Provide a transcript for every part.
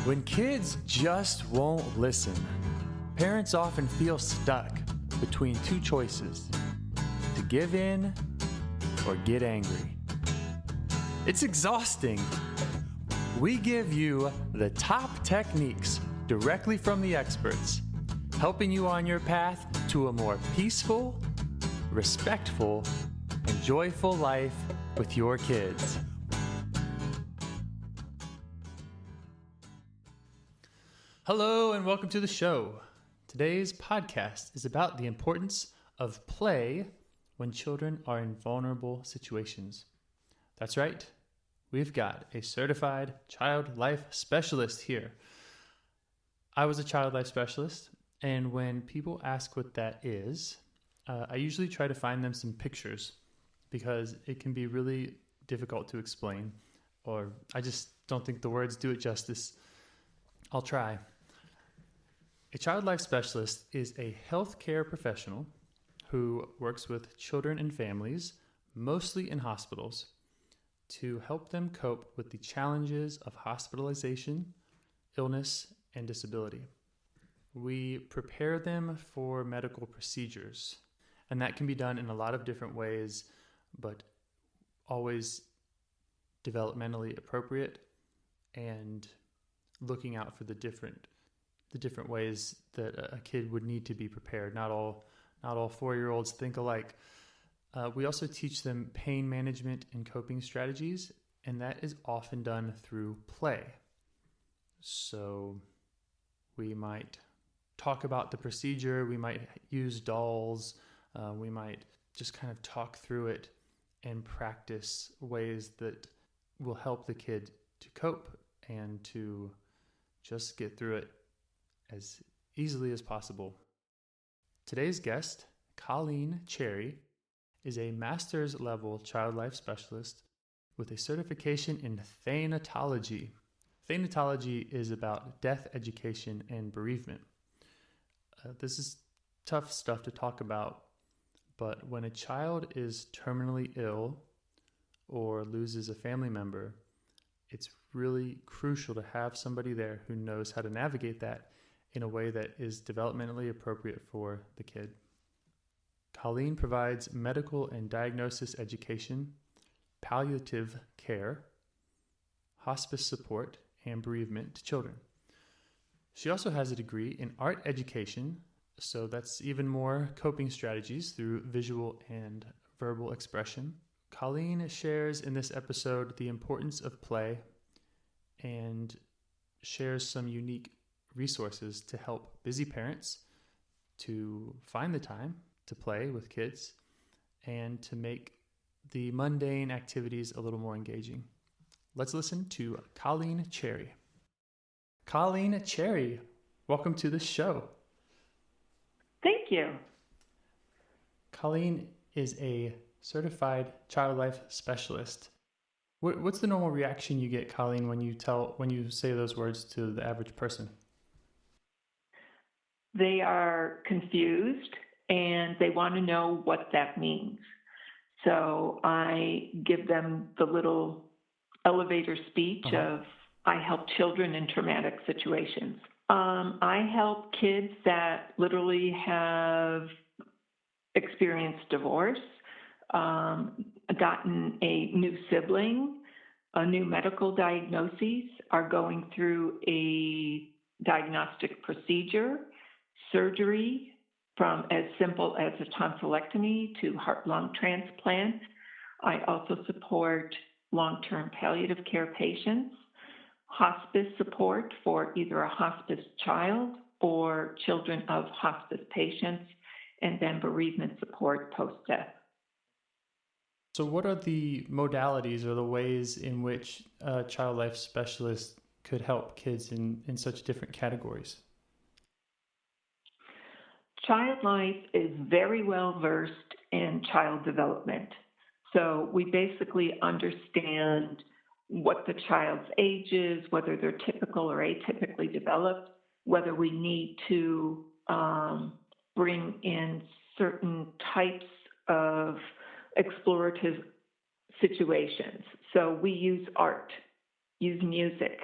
When kids just won't listen, parents often feel stuck between two choices: to give in or get angry. It's exhausting. We give you the top techniques directly from the experts, helping you on your path to a more peaceful, respectful, and joyful life with your kids. Hello and welcome to the show. Today's podcast is about the importance of play when children are in vulnerable situations. That's right. We've got a certified child life specialist here. I was a child life specialist, and when people ask what that is, I usually try to find them some pictures because it can be really difficult to explain, or I just don't think the words do it justice. I'll try. A child life specialist is a healthcare professional who works with children and families, mostly in hospitals, to help them cope with the challenges of hospitalization, illness, and disability. We prepare them for medical procedures, and that can be done in a lot of different ways, but always developmentally appropriate and looking out for the different ways that a kid would need to be prepared. Not all 4-year-olds think alike. We also teach them pain management and coping strategies, and that is often done through play. So we might talk about the procedure, we might use dolls, we might just kind of talk through it and practice ways that will help the kid to cope and to just get through it as easily as possible. Today's guest, Colleen Cherry, is a master's level child life specialist with a certification in Thanatology. Thanatology is about death education and bereavement. This is tough stuff to talk about, but when a child is terminally ill or loses a family member, it's really crucial to have somebody there who knows how to navigate that in a way that is developmentally appropriate for the kid. Colleen provides medical and diagnosis education, palliative care, hospice support, and bereavement to children. She also has a degree in art education, so that's even more coping strategies through visual and verbal expression. Colleen shares in this episode the importance of play and shares some unique resources to help busy parents to find the time to play with kids and to make the mundane activities a little more engaging. Let's listen to Colleen Cherry. Colleen Cherry, welcome to the show. Thank you. Colleen is a certified child life specialist. What's the normal reaction you get, Colleen, when you say those words to the average person? They are confused and they want to know what that means. So I give them the little elevator speech of, I help children in traumatic situations. I help kids that literally have experienced divorce, gotten a new sibling, a new medical diagnosis, are going through a diagnostic procedure, surgery from as simple as a tonsillectomy to heart-lung transplant. I also support long-term palliative care patients, hospice support for either a hospice child or children of hospice patients, and then bereavement support post-death. So what are the modalities or the ways in which a child life specialist could help kids in such different categories? Child life is very well versed in child development. So we basically understand what the child's age is, whether they're typical or atypically developed, whether we need to bring in certain types of explorative situations. So we use art, use music,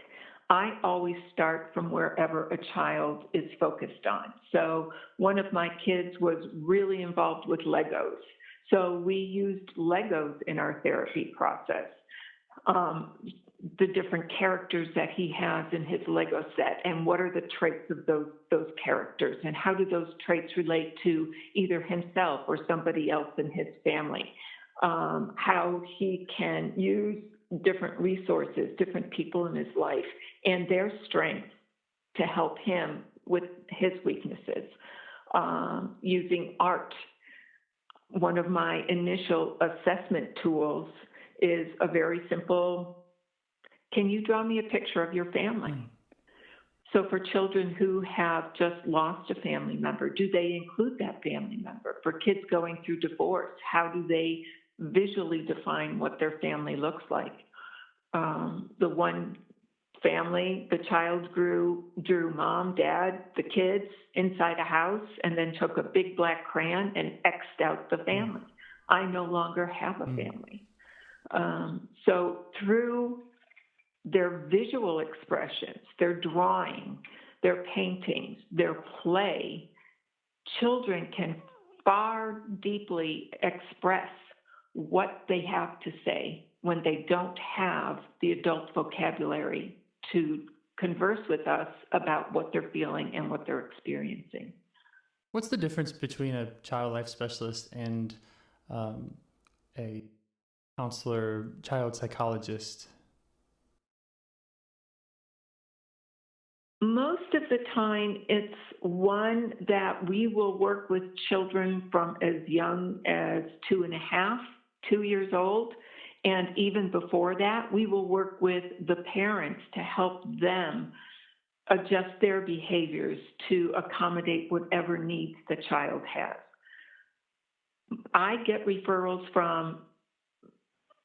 I always start from wherever a child is focused on. So one of my kids was really involved with Legos. So we used Legos in our therapy process. The different characters that he has in his Lego set, and what are the traits of those characters, and how do those traits relate to either himself or somebody else in his family. How he can use different resources, different people in his life, and their strengths to help him with his weaknesses. Using art. One of my initial assessment tools is a very simple, can you draw me a picture of your family? So for children who have just lost a family member, do they include that family member? For kids going through divorce, how do they visually define what their family looks like? The one family, the child drew mom, dad, the kids inside a house, and then took a big black crayon and X'd out the family. I no longer have a family. So through their visual expressions, their drawing, their paintings, their play, children can far deeply express what they have to say when they don't have the adult vocabulary to converse with us about what they're feeling and what they're experiencing. What's the difference between a child life specialist and a counselor, child psychologist? Most of the time, it's one that we will work with children from as young as 2.5, 2 years old. And even before that, we will work with the parents to help them adjust their behaviors to accommodate whatever needs the child has. I get referrals from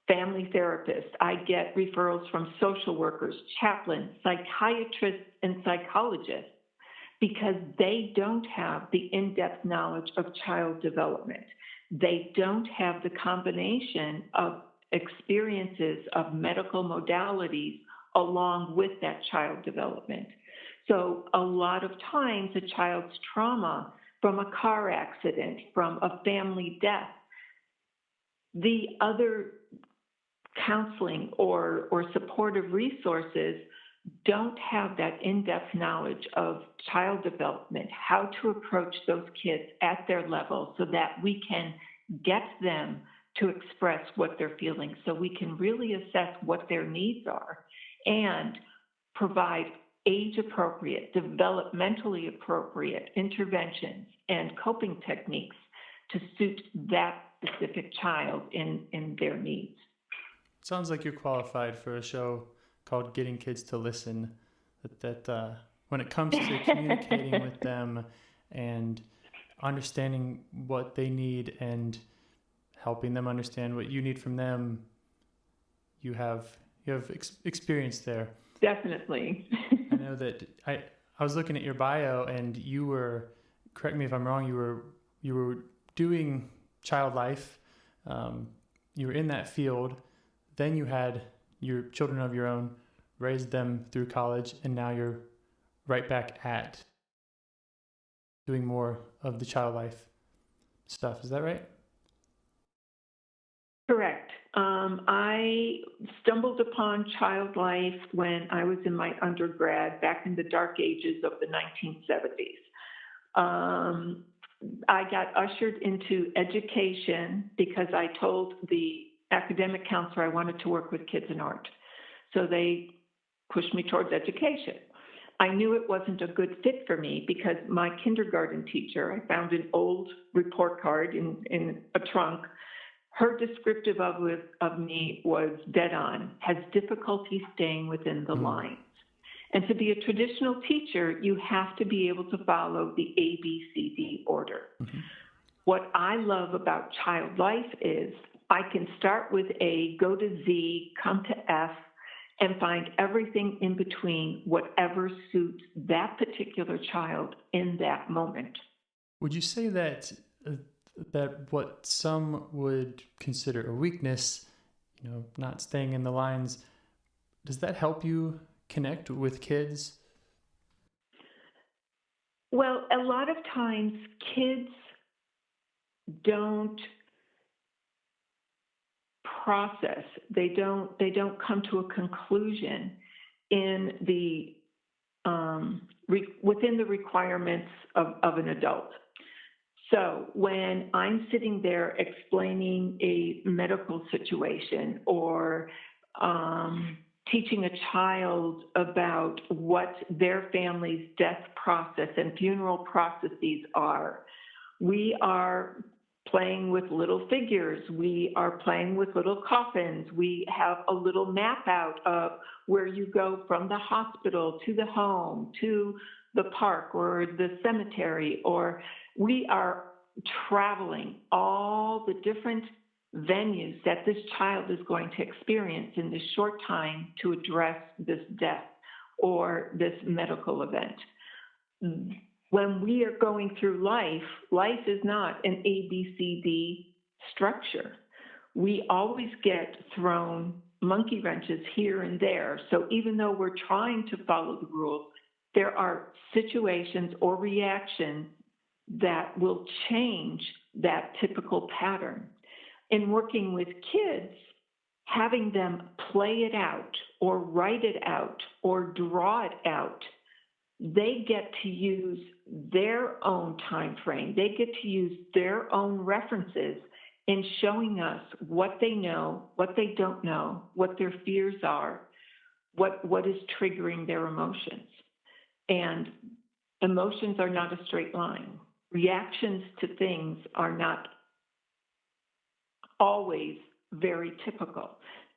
family therapists. I get referrals from social workers, chaplains, psychiatrists, and psychologists because they don't have the in-depth knowledge of child development. They don't have the combination of experiences of medical modalities along with that child development. So a lot of times a child's trauma from a car accident, from a family death, the other counseling or supportive resources don't have that in-depth knowledge of child development, how to approach those kids at their level so that we can get them to express what they're feeling, so we can really assess what their needs are and provide age-appropriate, developmentally appropriate interventions and coping techniques to suit that specific child in their needs. Sounds like you're qualified for a show called Getting Kids to Listen, that when it comes to communicating with them and understanding what they need and helping them understand what you need from them, you have experience there. Definitely. I know that I was looking at your bio, and you were, correct me if I'm wrong, you were doing child life. You were in that field. Then you had your children of your own, raised them through college, and now you're right back at doing more of the child life stuff. Is that right? Correct. I stumbled upon child life when I was in my undergrad back in the dark ages of the 1970s. I got ushered into education because I told the academic counselor I wanted to work with kids in art. So they pushed me towards education. I knew it wasn't a good fit for me because my kindergarten teacher, I found an old report card in a trunk. Her descriptive of me was dead on, has difficulty staying within the lines. And to be a traditional teacher, you have to be able to follow the ABCD order. Mm-hmm. What I love about child life is I can start with A, go to Z, come to F, and find everything in between, whatever suits that particular child in that moment. Would you say that what some would consider a weakness, not staying in the lines, does that help you connect with kids? Well, a lot of times kids don't process. They don't come to a conclusion in the within the requirements of an adult. So when I'm sitting there explaining a medical situation or teaching a child about what their family's death process and funeral processes are, we are playing with little figures. We are playing with little coffins. We have a little map out of where you go from the hospital to the home, to the park or the cemetery, or we are traveling all the different venues that this child is going to experience in this short time to address this death or this medical event. When we are going through life, life is not an ABCD structure. We always get thrown monkey wrenches here and there. So even though we're trying to follow the rules, there are situations or reactions that will change that typical pattern. In working with kids, having them play it out or write it out or draw it out, they get to use their own time frame. They get to use their own references in showing us what they know, what they don't know, what their fears are, what is triggering their emotions. And emotions are not a straight line. Reactions to things are not always very typical.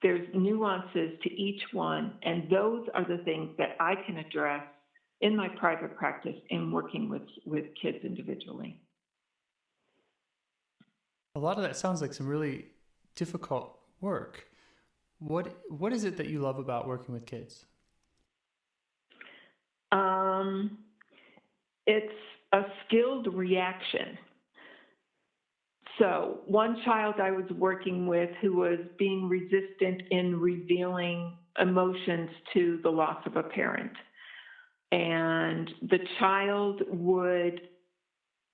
There's nuances to each one, and those are the things that I can address in my private practice in working with kids individually. A lot of that sounds like some really difficult work. What is it that you love about working with kids? It's a skilled reaction. So one child I was working with who was being resistant in revealing emotions to the loss of a parent. And the child would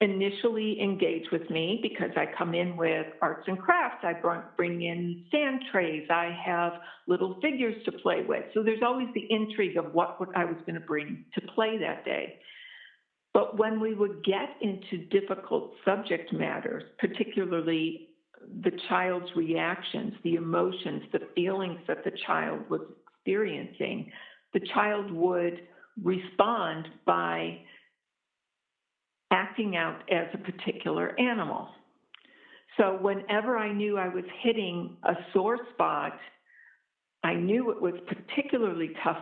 initially engage with me because I come in with arts and crafts. I bring in sand trays. I have little figures to play with. So there's always the intrigue of what I was going to bring to play that day. But when we would get into difficult subject matters, particularly the child's reactions, the emotions, the feelings that the child was experiencing, the child would respond by acting out as a particular animal. So whenever I knew I was hitting a sore spot, I knew it was particularly tough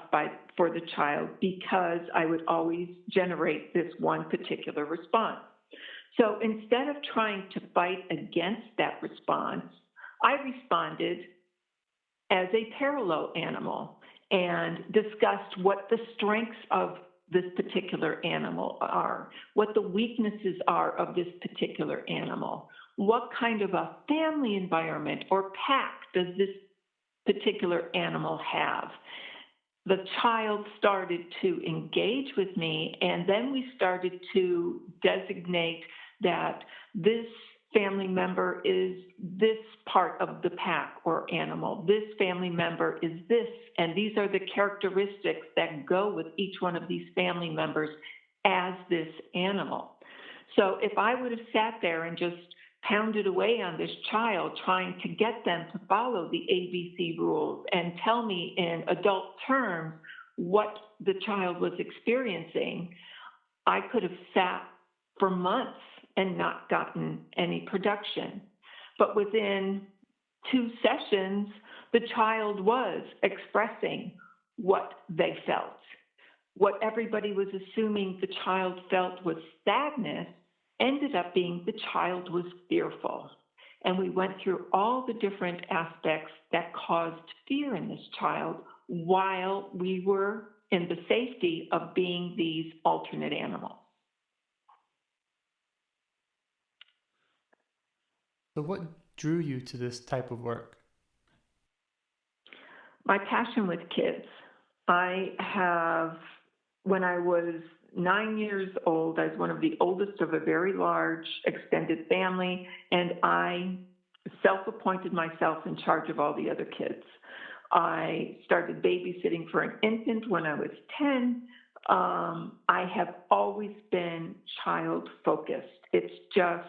for the child because I would always generate this one particular response. So instead of trying to fight against that response, I responded as a parallel animal and discussed what the strengths of this particular animal are, what the weaknesses are of this particular animal, what kind of a family environment or pack does this particular animal have. The child started to engage with me, and then we started to designate that this family member is this part of the pack or animal. This family member is this, and these are the characteristics that go with each one of these family members as this animal. So if I would have sat there and just pounded away on this child, trying to get them to follow the ABC rules and tell me in adult terms what the child was experiencing, I could have sat for months and not gotten any production. But within 2 sessions, the child was expressing what they felt. What everybody was assuming the child felt was sadness ended up being the child was fearful. And we went through all the different aspects that caused fear in this child while we were in the safety of being these alternate animals. So what drew you to this type of work? My passion with kids. I have, when I was 9 years old, I was one of the oldest of a very large extended family, and I self-appointed myself in charge of all the other kids. I started babysitting for an infant when I was 10. I have always been child focused. It's just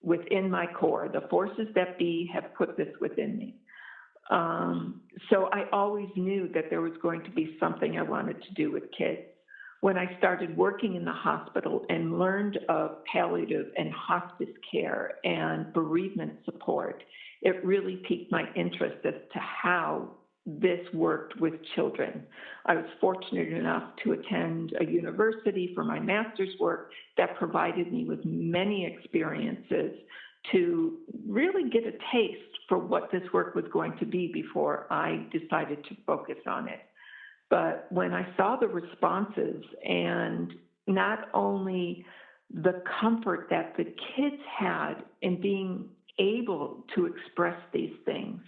within my core. The forces that be have put this within me. So I always knew that there was going to be something I wanted to do with kids. When I started working in the hospital and learned of palliative and hospice care and bereavement support, it really piqued my interest as to how this worked with children. I was fortunate enough to attend a university for my master's work that provided me with many experiences to really get a taste for what this work was going to be before I decided to focus on it. But when I saw the responses and not only the comfort that the kids had in being able to express these things,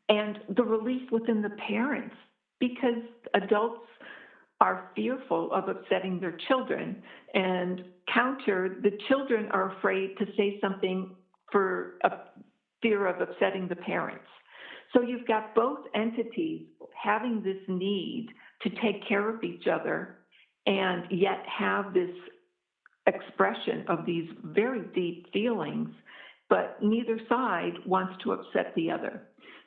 and the relief within the parents, because adults are fearful of upsetting their children, and the children are afraid to say something for a fear of upsetting the parents. So you've got both entities having this need to take care of each other and yet have this expression of these very deep feelings, but neither side wants to upset the other.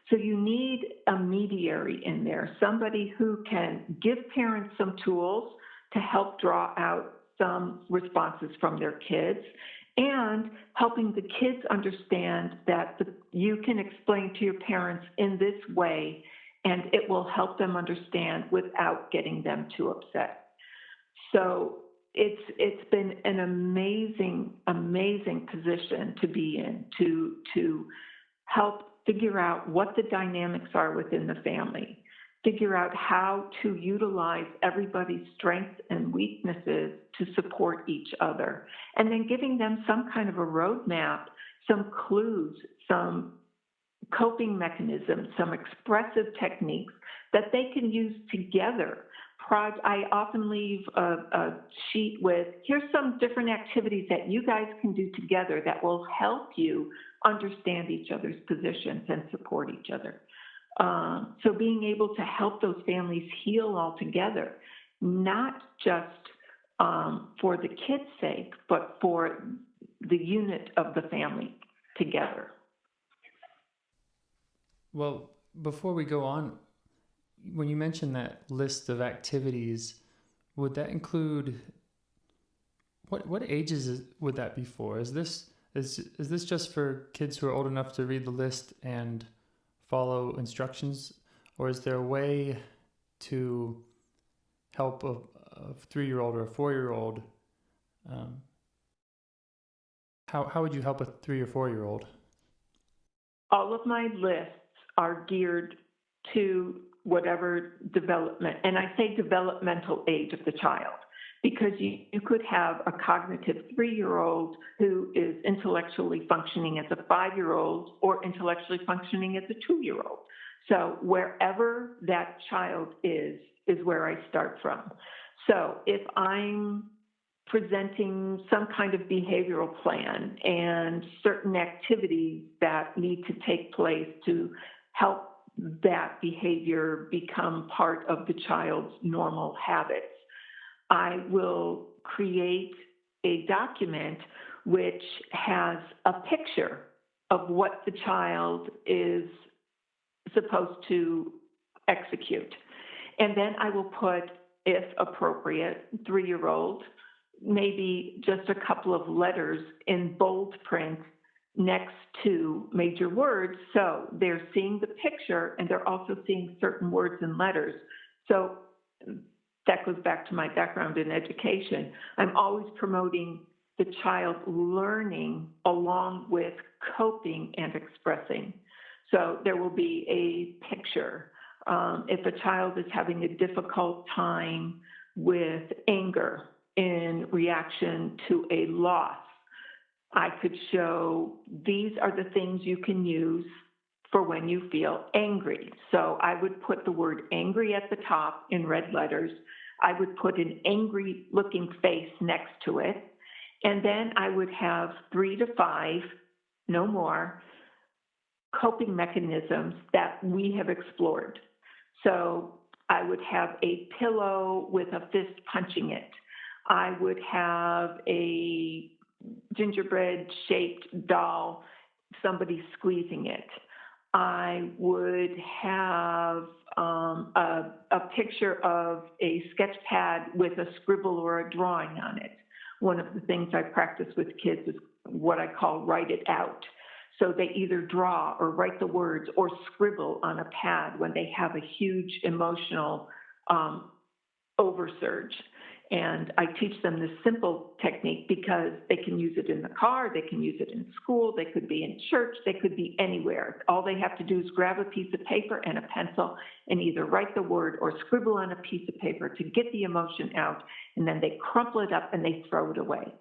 So you need a mediary in there, somebody who can give parents some tools to help draw out some responses from their kids, and helping the kids understand that you can explain to your parents in this way, and it will help them understand without getting them too upset. So it's been an amazing position to be in, to help figure out what the dynamics are within the family, figure out how to utilize everybody's strengths and weaknesses to support each other, and then giving them some kind of a roadmap, some clues, some coping mechanisms, some expressive techniques that they can use together. I often leave a sheet with, here's some different activities that you guys can do together that will help you understand each other's positions and support each other. So being able to help those families heal all together, not just for the kids' sake, but for the unit of the family together. Well, before we go on, when you mentioned that list of activities, would that include what ages would that be for? Is this just for kids who are old enough to read the list and follow instructions, or is there a way to help a 3-year-old or a 4-year-old? How would you help a 3 or 4-year-old? All of my lists are geared to whatever development, and I say developmental age of the child, because you could have a cognitive 3-year-old who is intellectually functioning as a 5-year-old or intellectually functioning as a 2-year-old. So wherever that child is where I start from. So if I'm presenting some kind of behavioral plan and certain activities that need to take place to help that behavior become part of the child's normal habits, I will create a document which has a picture of what the child is supposed to execute. And then I will put, if appropriate, 3-year-old, maybe just a couple of letters in bold print next to major words. So they're seeing the picture and they're also seeing certain words and letters. So that goes back to my background in education. I'm always promoting the child learning along with coping and expressing. So there will be a picture. If a child is having a difficult time with anger in reaction to a loss, I could show these are the things you can use for when you feel angry. So I would put the word angry at the top in red letters. I would put an angry looking face next to it. And then I would have 3 to 5, no more, coping mechanisms that we have explored. So I would have a pillow with a fist punching it. I would have a gingerbread shaped doll, somebody squeezing it. I would have a picture of a sketch pad with a scribble or a drawing on it. One of the things I practice with kids is what I call write it out. So they either draw or write the words or scribble on a pad when they have a huge emotional oversurge. And I teach them this simple technique because they can use it in the car, they can use it in school, they could be in church, they could be anywhere. All they have to do is grab a piece of paper and a pencil and either write the word or scribble on a piece of paper to get the emotion out, and then they crumple it up and they throw it away.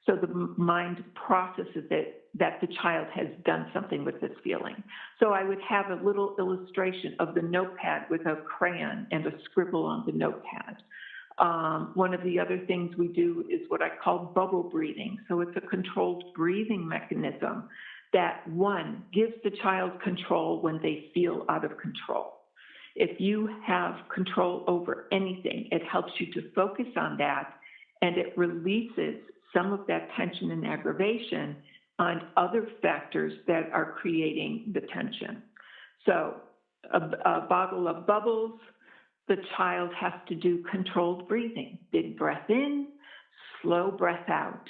So the mind processes it that the child has done something with this feeling. So I would have a little illustration of the notepad with a crayon and a scribble on the notepad. One of the other things we do is what I call bubble breathing. So it's a controlled breathing mechanism that, one, gives the child control when they feel out of control. If you have control over anything, it helps you to focus on that, and it releases some of that tension and aggravation on other factors that are creating the tension. So a bottle of bubbles, the child has to do controlled breathing. Big breath in, slow breath out.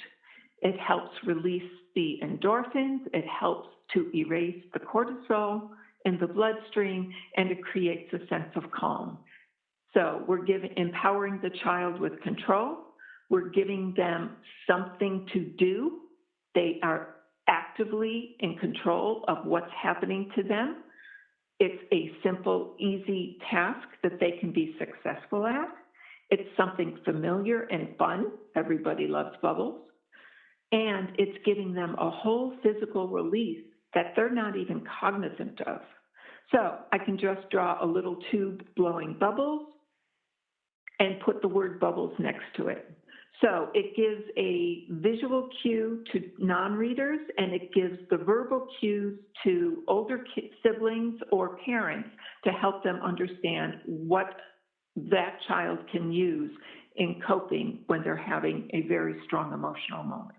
It helps release the endorphins. It helps to erase the cortisol in the bloodstream, and it creates a sense of calm. So we're empowering the child with control. We're giving them something to do. They are actively in control of what's happening to them. It's a simple, easy task that they can be successful at. It's something familiar and fun. Everybody loves bubbles. And it's giving them a whole physical release that they're not even cognizant of. So I can just draw a little tube blowing bubbles and put the word bubbles next to it. So it gives a visual cue to non-readers, and it gives the verbal cues to older siblings or parents to help them understand what that child can use in coping when they're having a very strong emotional moment.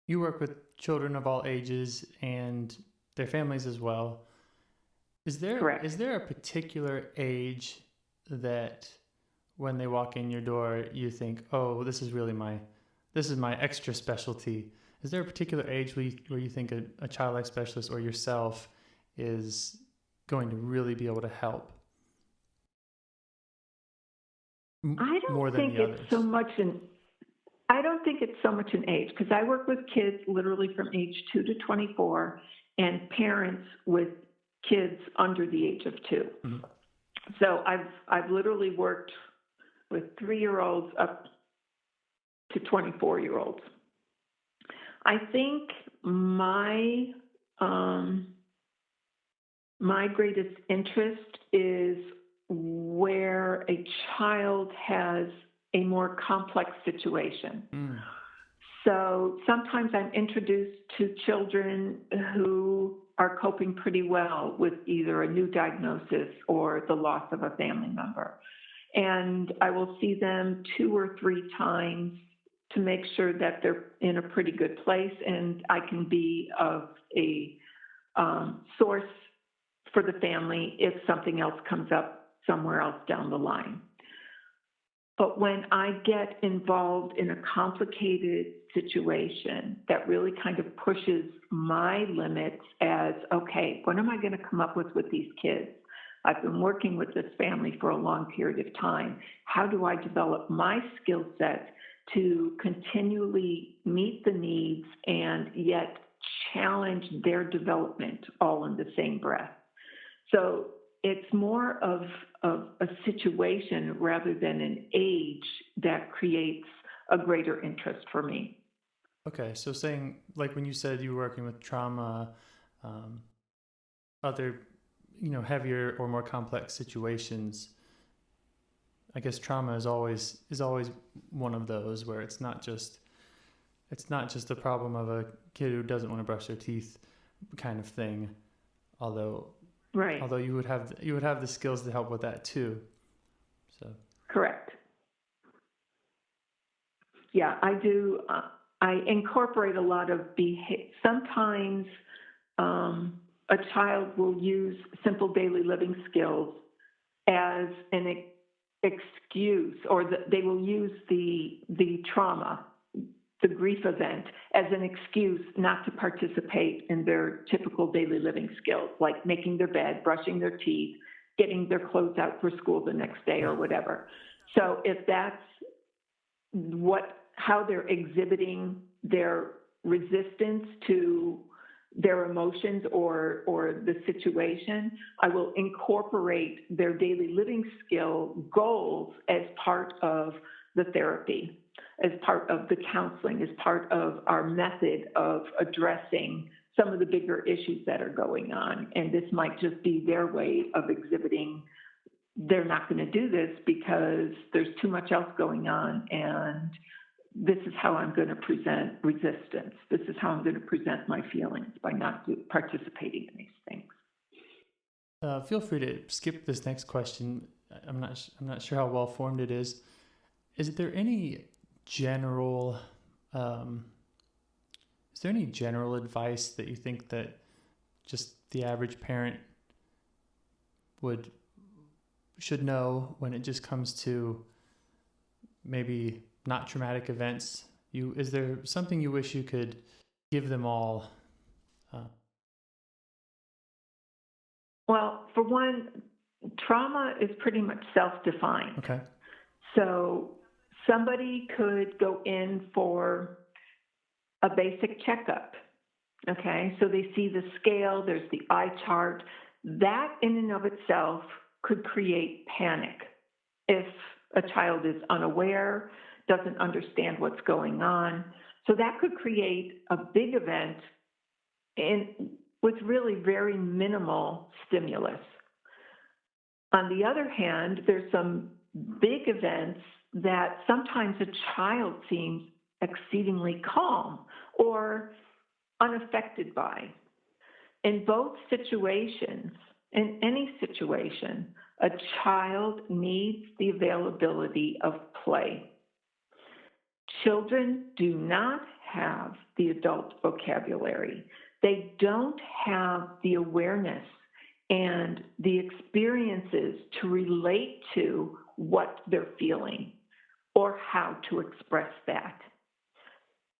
You work with children of all ages and their families as well. Correct. Is there a particular age that when they walk in your door, you think, oh, this is my extra specialty? Is there a particular age where you think a child life specialist or yourself is going to really be able to help? I don't think it's so much an age, because I work with kids literally from age 2 to 24 and parents with kids under the age of 2. Mm-hmm. So I've literally worked with 3-year-olds up to 24-year-olds. I think my greatest interest is where a child has a more complex situation. So sometimes I'm introduced to children who are coping pretty well with either a new diagnosis or the loss of a family member. And I will see them 2 or 3 times to make sure that they're in a pretty good place, and I can be of a source for the family if something else comes up somewhere else down the line. But when I get involved in a complicated situation that really kind of pushes my limits as, okay, what am I going to come up with these kids? I've been working with this family for a long period of time. How do I develop my skill set to continually meet the needs and yet challenge their development all in the same breath? So it's more of a situation rather than an age that creates a greater interest for me. Okay, so saying, like when you said you were working with trauma, other, heavier or more complex situations. I guess trauma is always one of those where it's not just the problem of a kid who doesn't want to brush their teeth kind of thing. Although you would have the skills to help with that too. So correct. Yeah, I do. I incorporate a lot of sometimes a child will use simple daily living skills as an excuse, or they will use the trauma, the grief event, as an excuse not to participate in their typical daily living skills, like making their bed, brushing their teeth, getting their clothes out for school the next day or whatever. So if that's how they're exhibiting their resistance to their emotions or the situation, I will incorporate their daily living skill goals as part of the therapy, as part of the counseling, as part of our method of addressing some of the bigger issues that are going on. And this might just be their way of exhibiting they're not going to do this because there's too much else going on, and this is how I'm going to present resistance. This is how I'm going to present my feelings by not participating in these things. Feel free to skip this next question. I'm not sure how well formed it is. Is there any general advice that you think that just the average parent should know when it just comes to maybe not traumatic events? Is there something you wish you could give them all? Well, for one, trauma is pretty much self-defined. Okay. So somebody could go in for a basic checkup. Okay, so they see the scale, there's the eye chart. That in and of itself could create panic if a child is unaware, doesn't understand what's going on. So that could create a big event with really very minimal stimulus. On the other hand, there's some big events that sometimes a child seems exceedingly calm or unaffected by. In both situations, in any situation, a child needs the availability of play. Children do not have the adult vocabulary. They don't have the awareness and the experiences to relate to what they're feeling or how to express that.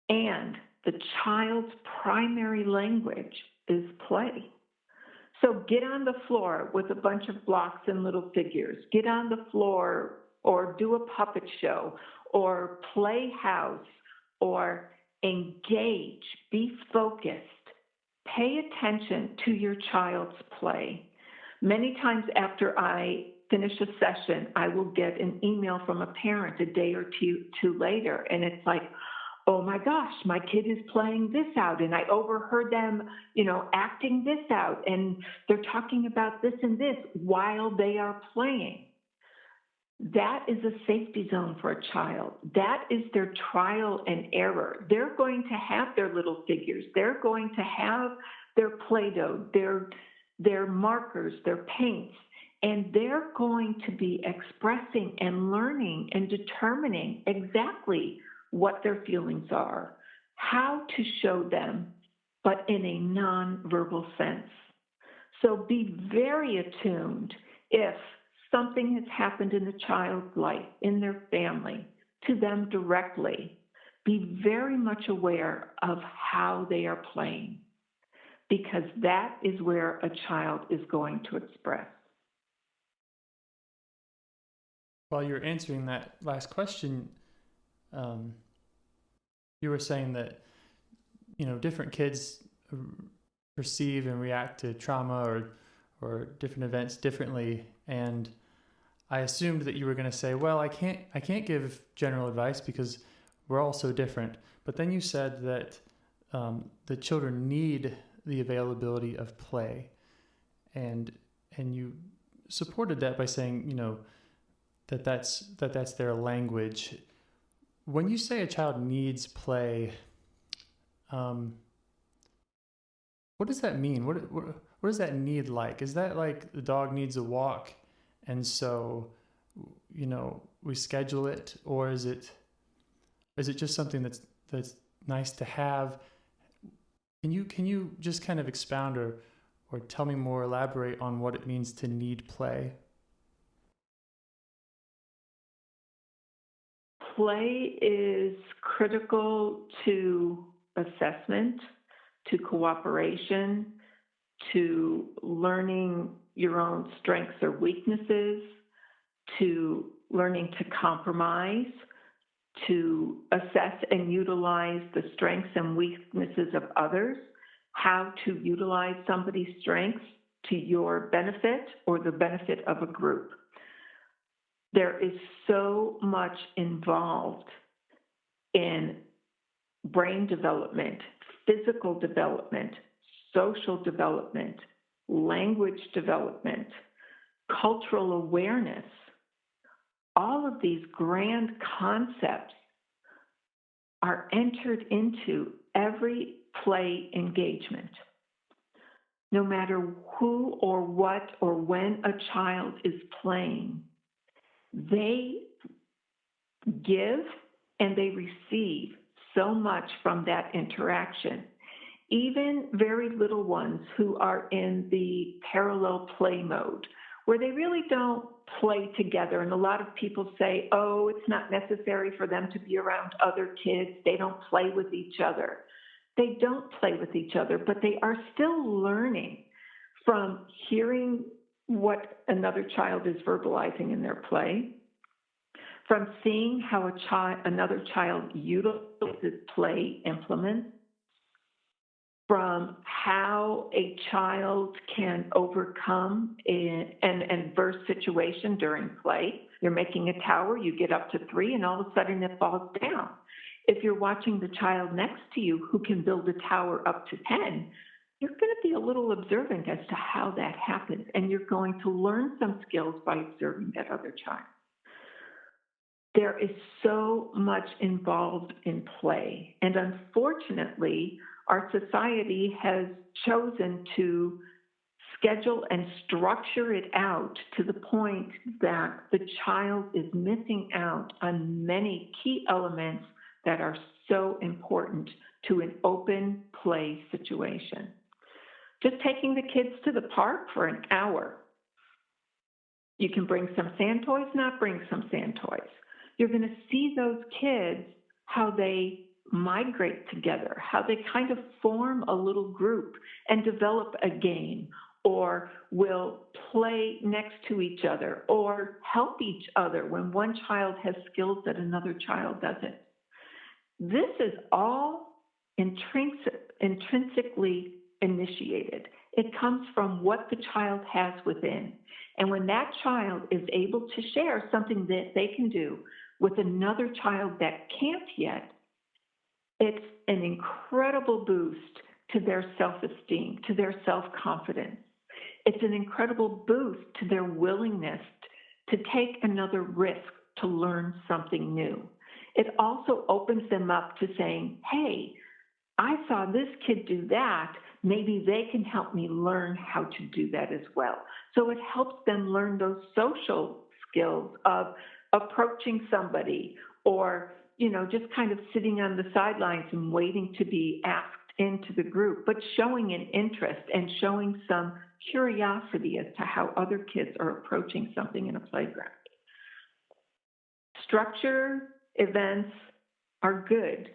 And the child's primary language is play. So get on the floor with a bunch of blocks and little figures. Get on the floor or do a puppet show or play house or engage, be focused. Pay attention to your child's play. Many times after I finish a session, I will get an email from a parent a day or two later, and it's like, oh my gosh, my kid is playing this out, and I overheard them, acting this out, and they're talking about this and this while they are playing. That is a safety zone for a child. That is their trial and error. They're going to have their little figures. They're going to have their Play-Doh, their markers, their paints, and they're going to be expressing and learning and determining exactly what their feelings are, how to show them, but in a nonverbal sense. So be very attuned if something has happened in a child's life, in their family, to them directly. Be very much aware of how they are playing, because that is where a child is going to express. While you're answering that last question, you were saying that, different kids perceive and react to trauma or different events differently. And I assumed that you were going to say, well, I can't give general advice because we're all so different. But then you said that the children need the availability of play, and you supported that by saying, that's their language. When you say a child needs play, what does that mean? What does that need like? Is that like the dog needs a walk, and so we schedule it, or is it just something that's nice to have? Can you just kind of expound or tell me more, elaborate on what it means to need play? Play is critical to assessment, to cooperation, to learning your own strengths or weaknesses, to learning to compromise, to assess and utilize the strengths and weaknesses of others, how to utilize somebody's strengths to your benefit or the benefit of a group. There is so much involved in brain development, physical development, social development, language development, cultural awareness. All of these grand concepts are entered into every play engagement. No matter who or what or when a child is playing, they give and they receive so much from that interaction. Even very little ones who are in the parallel play mode, where they really don't play together. And a lot of people say, oh, it's not necessary for them to be around other kids. They don't play with each other. They don't play with each other, but they are still learning from hearing what another child is verbalizing in their play, from seeing how another child utilizes play implements, from how a child can overcome an adverse situation during play. You're making a tower, you get up to 3, and all of a sudden it falls down. If you're watching the child next to you who can build a tower up to 10, you're going to be a little observant as to how that happens, and you're going to learn some skills by observing that other child. There is so much involved in play, and unfortunately, our society has chosen to schedule and structure it out to the point that the child is missing out on many key elements that are so important to an open play situation. Just taking the kids to the park for an hour. You can bring some sand toys, not bring some sand toys. You're going to see those kids, how they migrate together, how they kind of form a little group and develop a game, or will play next to each other, or help each other when one child has skills that another child doesn't. This is all intrinsically initiated. It comes from what the child has within. And when that child is able to share something that they can do with another child that can't yet, it's an incredible boost to their self-esteem, to their self-confidence. It's an incredible boost to their willingness to take another risk to learn something new. It also opens them up to saying, hey, I saw this kid do that. Maybe they can help me learn how to do that as well. So it helps them learn those social skills of approaching somebody, or just kind of sitting on the sidelines and waiting to be asked into the group, but showing an interest and showing some curiosity as to how other kids are approaching something in a playground. Structure events are good,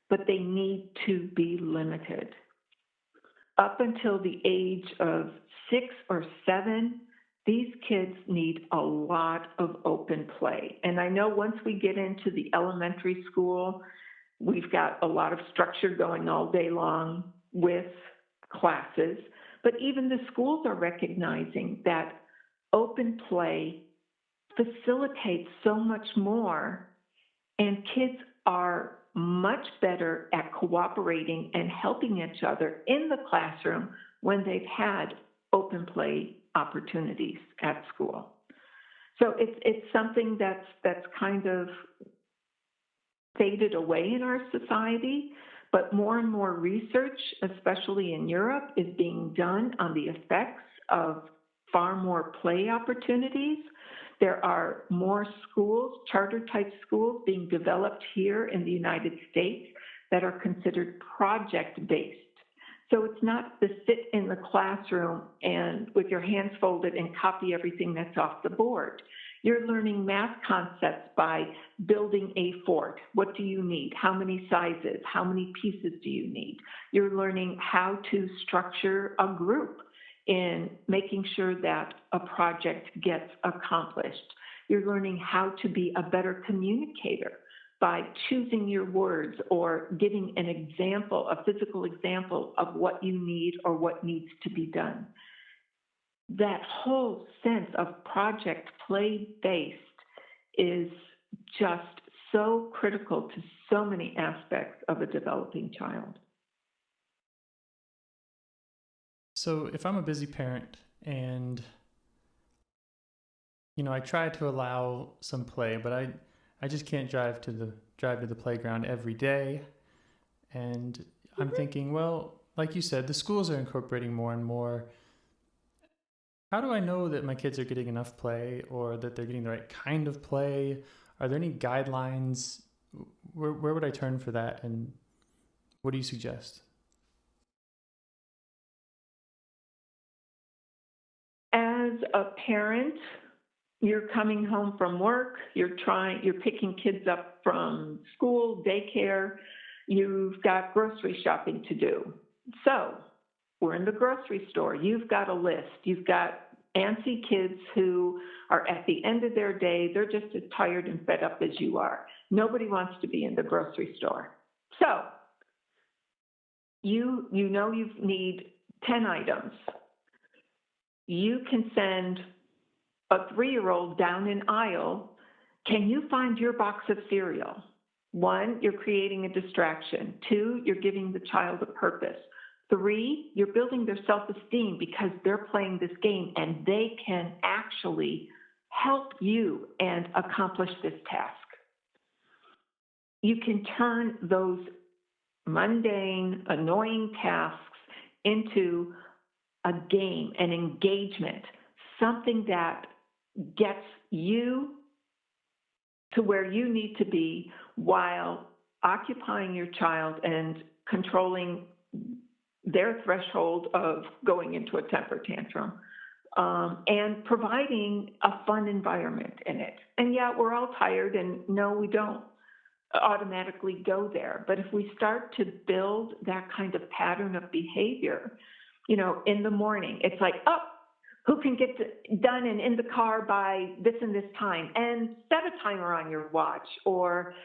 but they need to be limited. Up until the age of 6 or 7, these kids need a lot of open play. And I know once we get into the elementary school, we've got a lot of structure going all day long with classes. But even the schools are recognizing that open play facilitates so much more, and kids are much better at cooperating and helping each other in the classroom when they've had open play opportunities at school. So it's something that's kind of faded away in our society, but more and more research, especially in Europe, is being done on the effects of far more play opportunities. There are more schools, charter-type schools, being developed here in the United States that are considered project-based. So it's not the sit in the classroom and with your hands folded and copy everything that's off the board. You're learning math concepts by building a fort. What do you need? How many sizes? How many pieces do you need? You're learning how to structure a group in making sure that a project gets accomplished. You're learning how to be a better communicator by choosing your words or giving an example, a physical example of what you need or what needs to be done. That whole sense of project play-based is just so critical to so many aspects of a developing child. So if I'm a busy parent and, I try to allow some play, but I just can't drive to the playground every day. And I'm thinking, well, like you said, the schools are incorporating more and more. How do I know that my kids are getting enough play or that they're getting the right kind of play? Are there any guidelines? Where would I turn for that? And what do you suggest? As a parent, you're coming home from work, you're picking kids up from school, daycare, you've got grocery shopping to do. So we're in the grocery store. You've got a list. You've got antsy kids who are at the end of their day. They're just as tired and fed up as you are. Nobody wants to be in the grocery store. So you need 10 items. You can send a 3-year-old down an aisle. Can you find your box of cereal? 1, you're creating a distraction. 2, you're giving the child a purpose. 3, you're building their self-esteem because they're playing this game and they can actually help you and accomplish this task. You can turn those mundane, annoying tasks into a game, an engagement, something that gets you to where you need to be while occupying your child and controlling their threshold of going into a temper tantrum, and providing a fun environment in it. And yeah, we're all tired, and no, we don't automatically go there. But if we start to build that kind of pattern of behavior, in the morning, it's like, who can get done and in the car by this and this time, and set a timer on your watch, or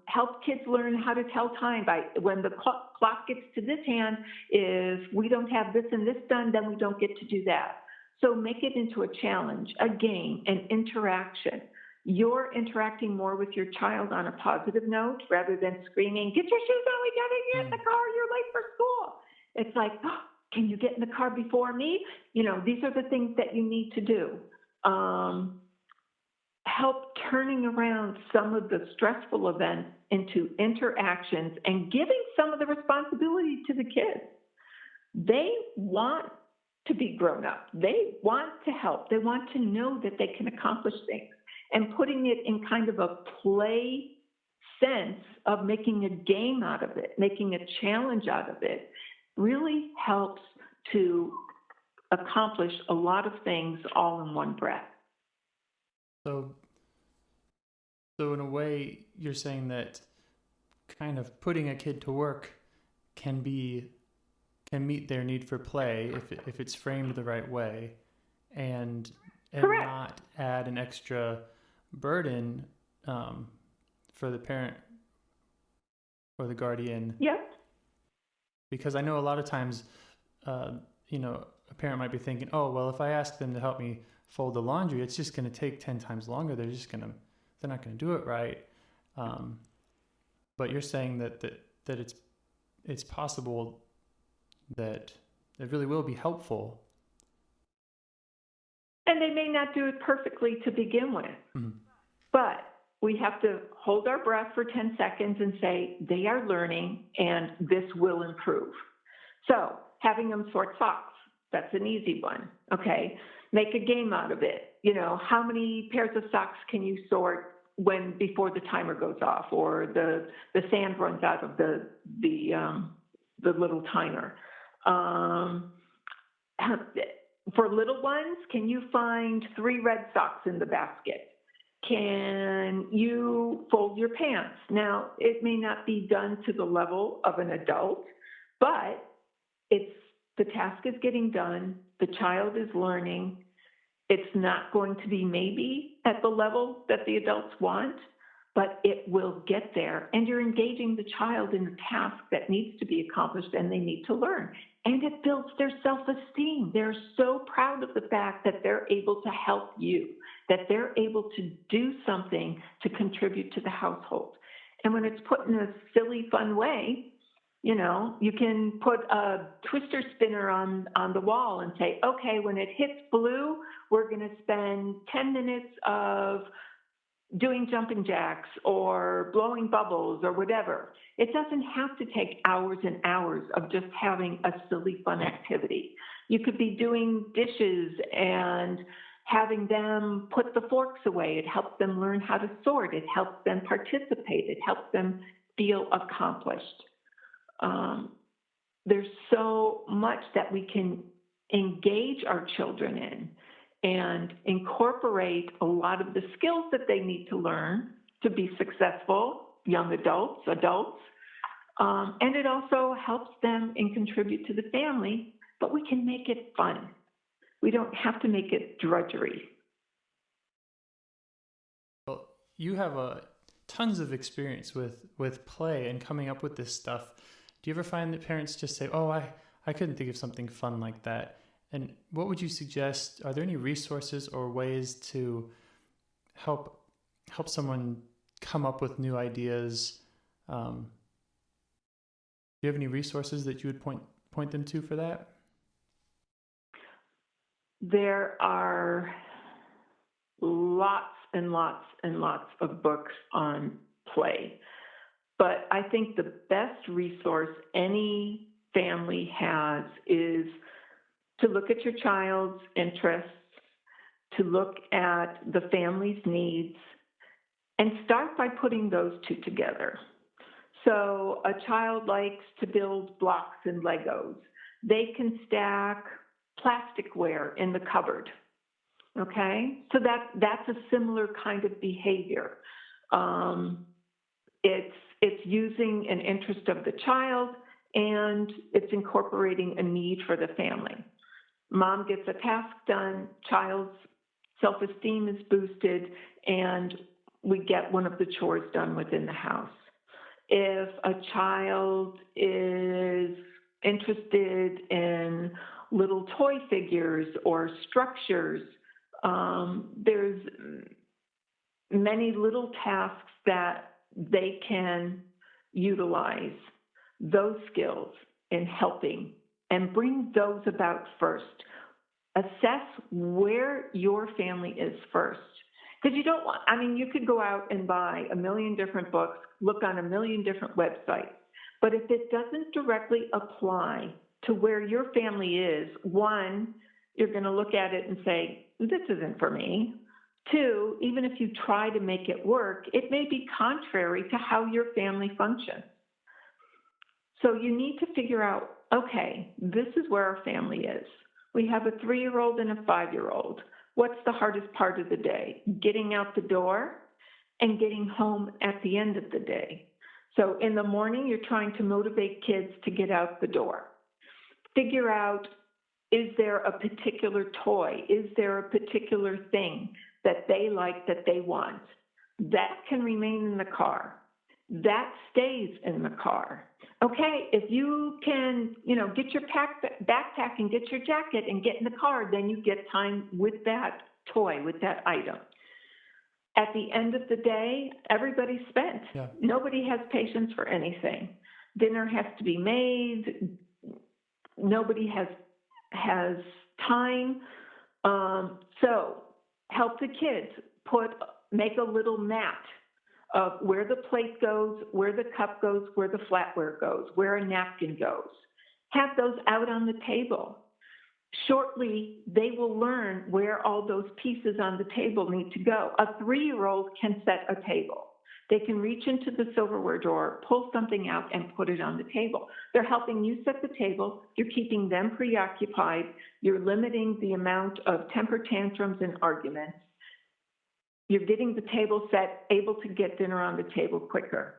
help kids learn how to tell time by when the clock gets to this hand, if we don't have this and this done, then we don't get to do that. So make it into a challenge, a game, an interaction. You're interacting more with your child on a positive note rather than screaming, get your shoes on, we gotta get in the car, you're late for school. It's like, can you get in the car before me? These are the things that you need to do. Help turning around some of the stressful events into interactions and giving some of the responsibility to the kids. They want to be grown up. They want to help. They want to know that they can accomplish things. And putting it in kind of a play sense of making a game out of it, making a challenge out of it, really helps to accomplish a lot of things all in one breath. So in a way, you're saying that kind of putting a kid to work can meet their need for play if it's framed the right way, and Correct. Not add an extra burden for the parent or the guardian. Yep. Because I know a lot of times, a parent might be thinking, oh, well, if I ask them to help me fold the laundry, it's just going to take 10 times longer. They're not going to do it right. but you're saying that it's possible that it really will be helpful. And they may not do it perfectly to begin with, but we have to hold our breath for 10 seconds and say, they are learning and this will improve. So having them sort socks, that's an easy one, okay? Make a game out of it. You know, how many pairs of socks can you sort before the timer goes off or the sand runs out of the little timer? For little ones, can you find 3 red socks in the basket? Can you fold your pants? Now, it may not be done to the level of an adult, but the task is getting done. The child is learning. It's not going to be maybe at the level that the adults want, but it will get there. And you're engaging the child in a task that needs to be accomplished and they need to learn. And it builds their self-esteem. They're so proud of the fact that they're able to help you, that they're able to do something to contribute to the household. And when it's put in a silly, fun way, you know, you can put a twister spinner on the wall and say, okay, when it hits blue, we're going to spend 10 minutes of doing jumping jacks or blowing bubbles or whatever. It doesn't have to take hours and hours of just having a silly, fun activity. You could be doing dishes and having them put the forks away. It helps them learn how to sort. It helps them participate. It helps them feel accomplished. There's so much that we can engage our children in and incorporate a lot of the skills that they need to learn to be successful, young adults. And it also helps them and contribute to the family, but we can make it fun. We don't have to make it drudgery. Well, you have tons of experience with play and coming up with this stuff. Do you ever find that parents just say, oh, I couldn't think of something fun like that? And what would you suggest? Are there any resources or ways to help someone come up with new ideas? Do you have any resources that you would point them to for that? There are lots and lots and lots of books on play. But I think the best resource any family has is to look at your child's interests, to look at the family's needs, and start by putting those two together. So a child likes to build blocks and Legos. They can stack plasticware in the cupboard, okay? So that's a similar kind of behavior. It's using an interest of the child, and it's incorporating a need for the family. Mom gets a task done, child's self-esteem is boosted, and we get one of the chores done within the house. If a child is interested in little toy figures or structures, there's many little tasks that they can utilize those skills in helping and bring those about first. Assess where your family is first. Because you could go out and buy 1 million different books, look on 1 million different websites, but if it doesn't directly apply to where your family is, 1, you're going to look at it and say, this isn't for me. 2, even if you try to make it work, it may be contrary to how your family functions. So you need to figure out, okay, this is where our family is. We have a 3-year-old and a 5-year-old. What's the hardest part of the day? Getting out the door and getting home at the end of the day. So in the morning, you're trying to motivate kids to get out the door. Figure out, is there a particular toy? Is there a particular thing that they like, that they want? That can remain in the car. That stays in the car. Okay, if you can, get your backpack and get your jacket and get in the car, then you get time with that toy, with that item. At the end of the day, everybody's spent. Yeah. Nobody has patience for anything. Dinner has to be made. Nobody has time. So help the kids make a little mat of where the plate goes, where the cup goes, where the flatware goes, where a napkin goes. Have those out on the table. Shortly, they will learn where all those pieces on the table need to go. A 3-year-old can set a table. They can reach into the silverware drawer, pull something out, and put it on the table. They're helping you set the table. You're keeping them preoccupied. You're limiting the amount of temper tantrums and arguments. You're getting the table set, able to get dinner on the table quicker.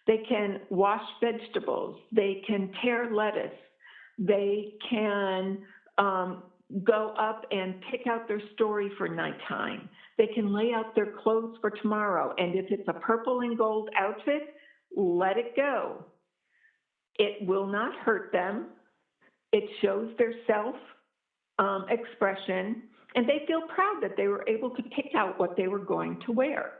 They can wash vegetables. They can tear lettuce. They can go up and pick out their story for nighttime. They can lay out their clothes for tomorrow. And if it's a purple and gold outfit, let it go. It will not hurt them. It shows their self-expression. And they feel proud that they were able to pick out what they were going to wear.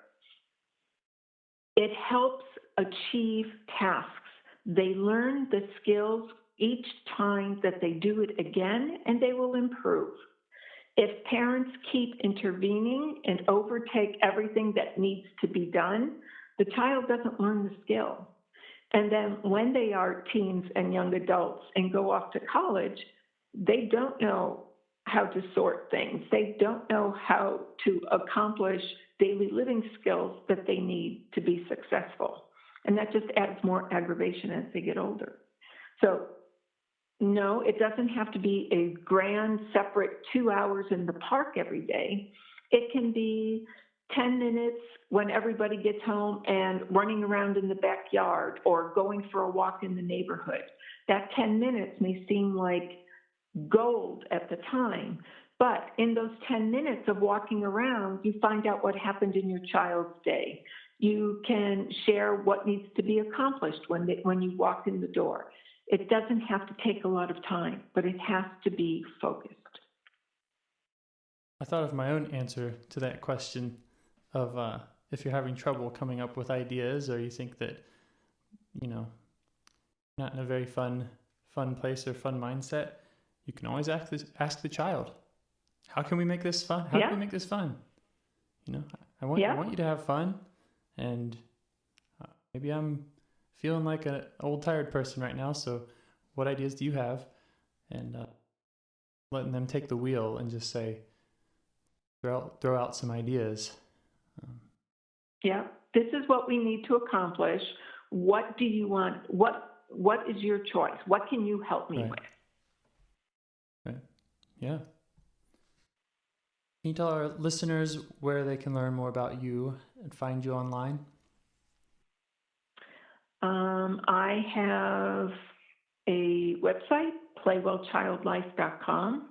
It helps achieve tasks. They learn the skills each time that they do it again, and they will improve. If parents keep intervening and overtake everything that needs to be done, the child doesn't learn the skill. And then when they are teens and young adults and go off to college, they don't know how to sort things. They don't know how to accomplish daily living skills that they need to be successful. And that just adds more aggravation as they get older. So no, it doesn't have to be a grand, separate 2 hours in the park every day. It can be 10 minutes when everybody gets home and running around in the backyard or going for a walk in the neighborhood. That 10 minutes may seem like gold at the time, but in those 10 minutes of walking around, you find out what happened in your child's day. You can share what needs to be accomplished when you walk in the door. It doesn't have to take a lot of time, but it has to be focused. I thought of my own answer to that question of if you're having trouble coming up with ideas, or you think that, not in a very fun place or fun mindset, you can always ask the child, how can we make this fun? How can we make this fun? I want you to have fun, and maybe I'm feeling like an old tired person right now, so what ideas do you have? And letting them take the wheel and just say, throw out some ideas. This is what we need to accomplish. What do you want? What is your choice? What can you help me with? Right. Yeah. Can you tell our listeners where they can learn more about you and find you online? I have a website, playwellchildlife.com.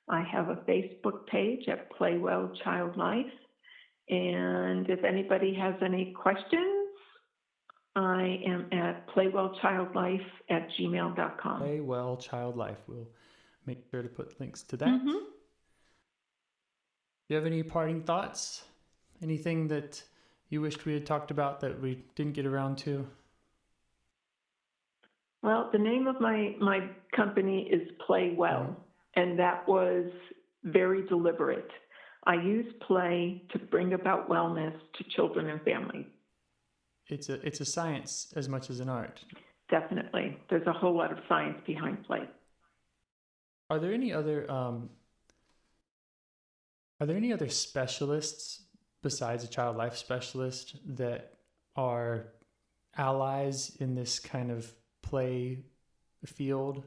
I have a Facebook page at Playwell Child Life. And if anybody has any questions, I am at playwellchildlife@gmail.com. Playwell Child Life. We'll make sure to put links to that. Mm-hmm. Do you have any parting thoughts? Anything that you wished we had talked about that we didn't get around to? Well, the name of my company is Play Well, and that was very deliberate. I use play to bring about wellness to children and families. It's a science as much as an art. Definitely. There's a whole lot of science behind play. Are there any other specialists besides a child life specialist that are allies in this kind of play field?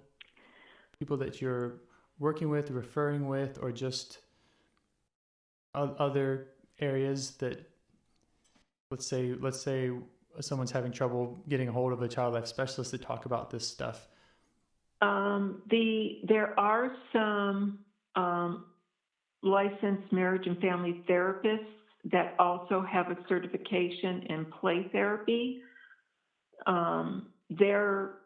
People that you're working with, referring with, or just other areas that, let's say someone's having trouble getting a hold of a child life specialist to talk about this stuff? There are some licensed marriage and family therapists that also have a certification in play therapy. They're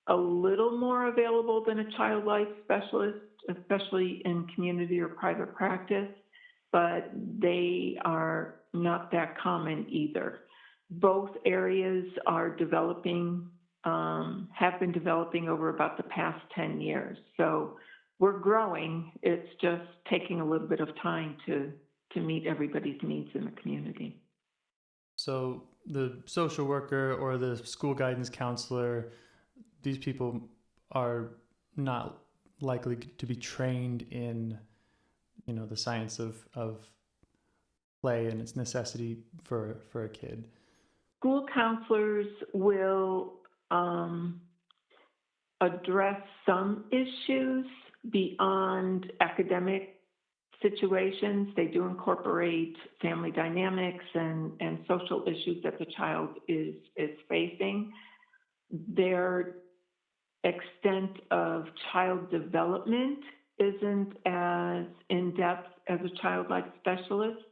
a little more available than a child life specialist, especially in community or private practice, but they are not that common either. Both areas are developing, have been developing over about the past 10 years. So we're growing. It's just taking a little bit of time to meet everybody's needs in the community. So the social worker or the school guidance counselor, these people are not likely to be trained in, the science of play and its necessity for a kid. School counselors will address some issues beyond academic situations. They do incorporate family dynamics and social issues that the child is facing. Their extent of child development isn't as in-depth as a child life specialist.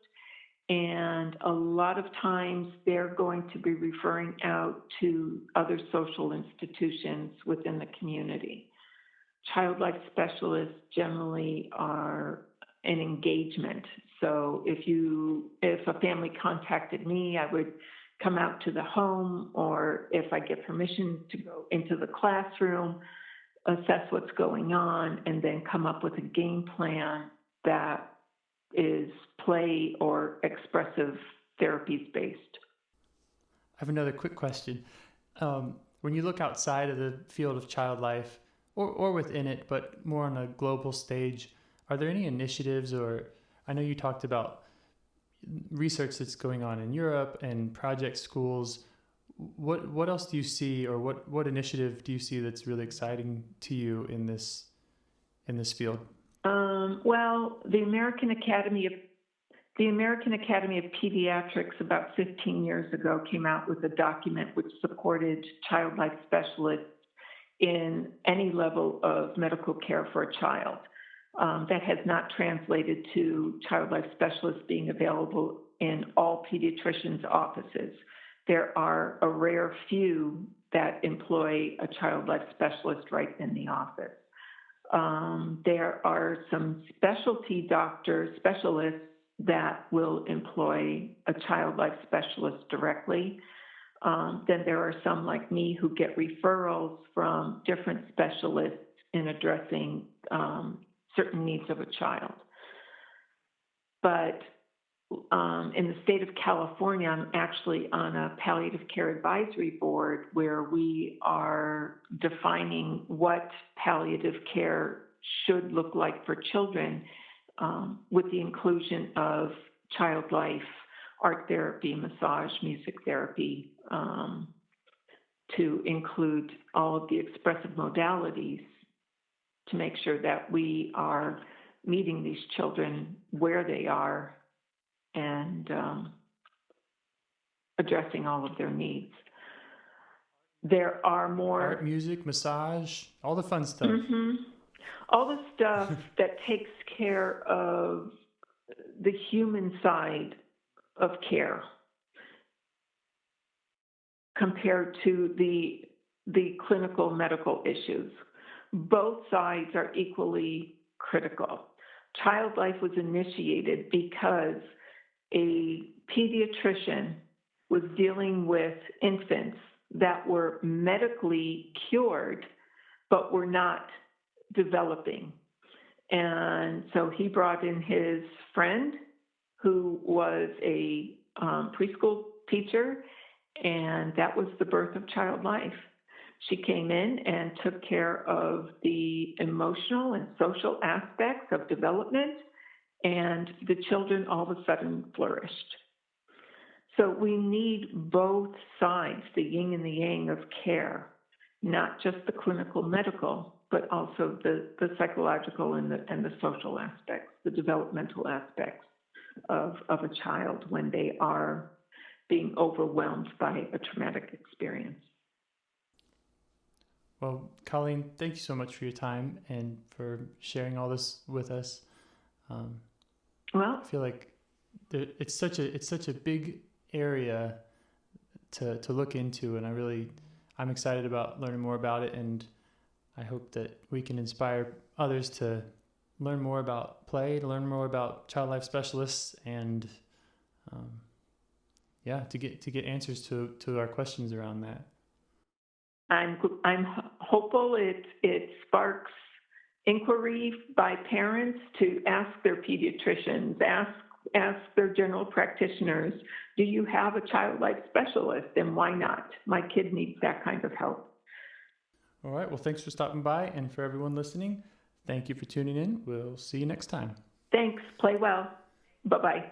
And a lot of times they're going to be referring out to other social institutions within the community. Child life specialists generally are an engagement. So if a family contacted me, I would come out to the home, or if I get permission to go into the classroom, assess what's going on, and then come up with a game plan that is play or expressive therapies based. I have another quick question. When you look outside of the field of child life, or within it, but more on a global stage, are there any initiatives, or I know you talked about research that's going on in Europe and project schools. What else do you see, or what initiative do you see that's really exciting to you in this field? Well, the American Academy of Pediatrics about 15 years ago came out with a document which supported child life specialists in any level of medical care for a child. That has not translated to child life specialists being available in all pediatricians' offices. There are a rare few that employ a child life specialist right in the office. There are some specialty specialists that will employ a child life specialist directly. Then there are some like me who get referrals from different specialists in addressing certain needs of a child. But in the state of California, I'm actually on a palliative care advisory board where we are defining what palliative care should look like for children, with the inclusion of child life, art therapy, massage, music therapy, to include all of the expressive modalities to make sure that we are meeting these children where they are and addressing all of their needs. There are more art, music, massage, all the fun stuff. Mm-hmm. All the stuff that takes care of the human side of care compared to the clinical medical issues. Both sides are equally critical. Child life was initiated because a pediatrician was dealing with infants that were medically cured but were not developing. And so he brought in his friend who was a preschool teacher, and that was the birth of child life. She came in and took care of the emotional and social aspects of development, and the children all of a sudden flourished. So we need both sides, the yin and the yang of care, not just the clinical medical, but also the psychological and the social aspects, the developmental aspects of a child when they are being overwhelmed by a traumatic experience. Well, Colleen, thank you so much for your time and for sharing all this with us. I feel like it's such a big area to look into, and I'm excited about learning more about it, and I hope that we can inspire others to learn more about play, to learn more about child life specialists, and to get answers to our questions around that. I'm hopeful it sparks inquiry by parents to ask their pediatricians, ask their general practitioners, do you have a child life specialist, and why not? My kid needs that kind of help. All right. Well, thanks for stopping by, and for everyone listening, thank you for tuning in. We'll see you next time. Thanks. Play well. Bye-bye.